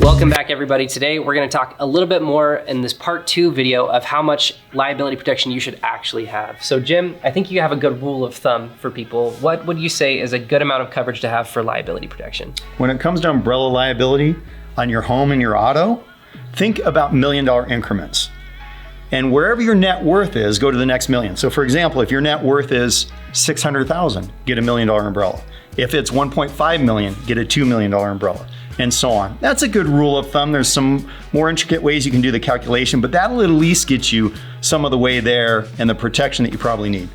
Welcome back, everybody. Today, we're going to talk a little bit more in this part 2 video of how much liability protection you should actually have. So Jim, I think you have a good rule of thumb for people. What would you say is a good amount of coverage to have for liability protection? When it comes to umbrella liability on your home and your auto, think about $1 million increments. And wherever your net worth is, go to the next million. So for example, if your net worth is $600,000, get a $1 million umbrella. If it's 1.5 million, get a $2 million umbrella, and so on. That's a good rule of thumb. There's some more intricate ways you can do the calculation, but that'll at least get you some of the way there and the protection that you probably need.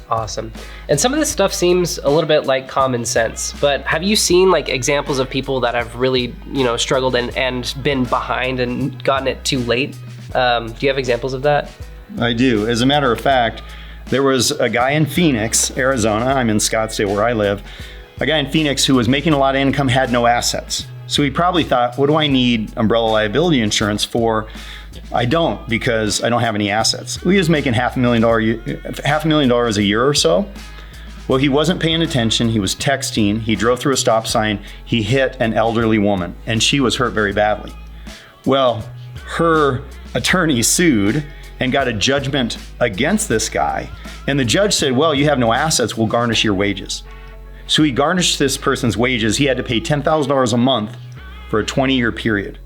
Awesome. And some of this stuff seems a little bit like common sense, but have you seen like examples of people that have really, struggled and been behind and gotten it too late? Do you have examples of that? I do. As a matter of fact, there was a guy in Phoenix, Arizona. I'm in Scottsdale where I live. A guy in Phoenix who was making a lot of income, had no assets. So he probably thought, what do I need umbrella liability insurance for? I don't, because I don't have any assets. He was making $500,000 a year or so. Well, he wasn't paying attention. He was texting. He drove through a stop sign. He hit an elderly woman, and she was hurt very badly. Well, her attorney sued and got a judgment against this guy. And the judge said, well, you have no assets, we'll garnish your wages. So he garnished this person's wages. He had to pay $10,000 a month for a 20-year period.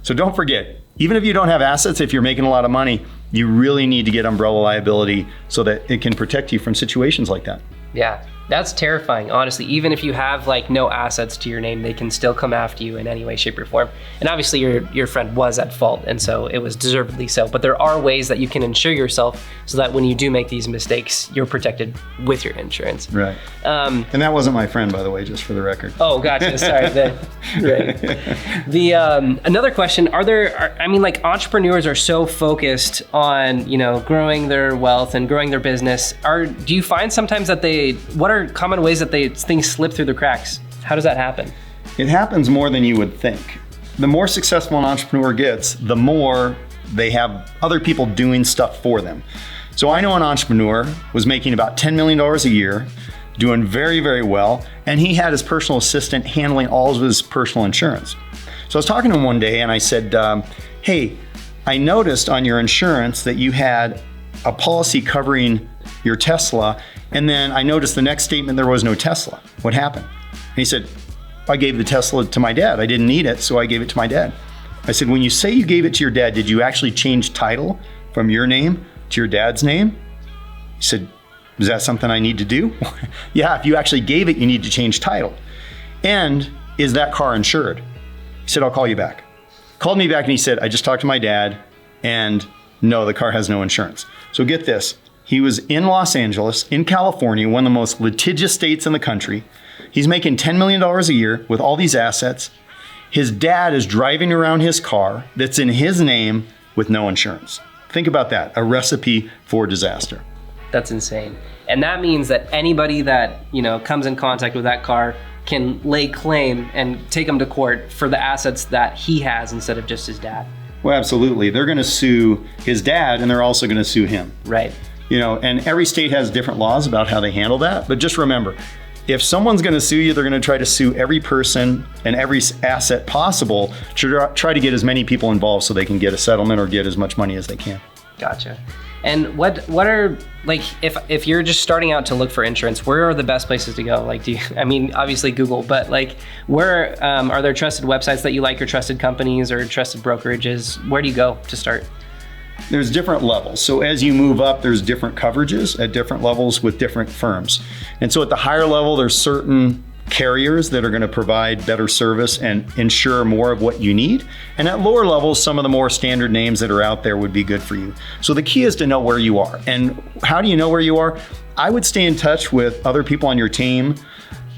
So don't forget, even if you don't have assets, if you're making a lot of money, you really need to get umbrella liability so that it can protect you from situations like that. Yeah, that's terrifying, honestly. Even if you have like no assets to your name, they can still come after you in any way, shape, or form. And obviously your friend was at fault, and so it was deservedly so. But there are ways that you can insure yourself so that when you do make these mistakes, you're protected with your insurance. Right. And that wasn't my friend, by the way, just for the record. Oh, gotcha. Sorry. Right. Another question: entrepreneurs are so focused on growing their wealth and growing their business. Do you find sometimes that what are common ways that things slip through the cracks? How does that happen? It happens more than you would think. The more successful an entrepreneur gets, the more they have other people doing stuff for them. So I know an entrepreneur was making about $10 million a year, doing very, very well, and he had his personal assistant handling all of his personal insurance. So I was talking to him one day and I said, hey, I noticed on your insurance that you had a policy covering your Tesla, and then I noticed the next statement there was no Tesla. What happened? And he said, I gave the Tesla to my dad. I didn't need it, so I gave it to my dad. I said, when you say you gave it to your dad, did you actually change title from your name to your dad's name? He said, is that something I need to do? Yeah, if you actually gave it, you need to change title. And is that car insured? He said, I'll call you back. Called me back and he said, I just talked to my dad, and no, the car has no insurance. So get this. He was in Los Angeles, in California, one of the most litigious states in the country. He's making $10 million a year with all these assets. His dad is driving around his car that's in his name with no insurance. Think about that, a recipe for disaster. That's insane. And that means that anybody that, comes in contact with that car can lay claim and take him to court for the assets that he has instead of just his dad. Well, absolutely. They're going to sue his dad, and they're also going to sue him. Right. And every state has different laws about how they handle that. But just remember, if someone's going to sue you, they're going to try to sue every person and every asset possible to try to get as many people involved so they can get a settlement or get as much money as they can. Gotcha. And what are, if you're just starting out to look for insurance, where are the best places to go? Obviously Google, but where are there trusted websites that you like, or trusted companies or trusted brokerages? Where do you go to start? There's different levels. So as you move up, there's different coverages at different levels with different firms. And so at the higher level, there's certain carriers that are going to provide better service and insure more of what you need. And at lower levels, some of the more standard names that are out there would be good for you. So the key is to know where you are. And how do you know where you are? I would stay in touch with other people on your team,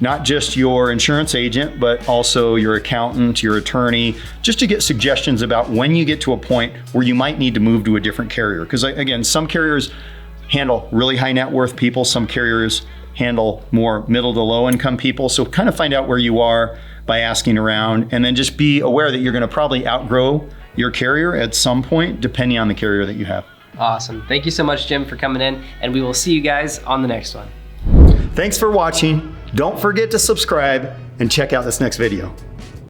not just your insurance agent, but also your accountant, your attorney, just to get suggestions about when you get to a point where you might need to move to a different carrier. Because again, some carriers handle really high net worth people, some carriers handle more middle to low income people. So kind of find out where you are by asking around, and then just be aware that you're going to probably outgrow your carrier at some point, depending on the carrier that you have. Awesome. Thank you so much, Jim, for coming in, and we will see you guys on the next one. Thanks for watching. Don't forget to subscribe and check out this next video.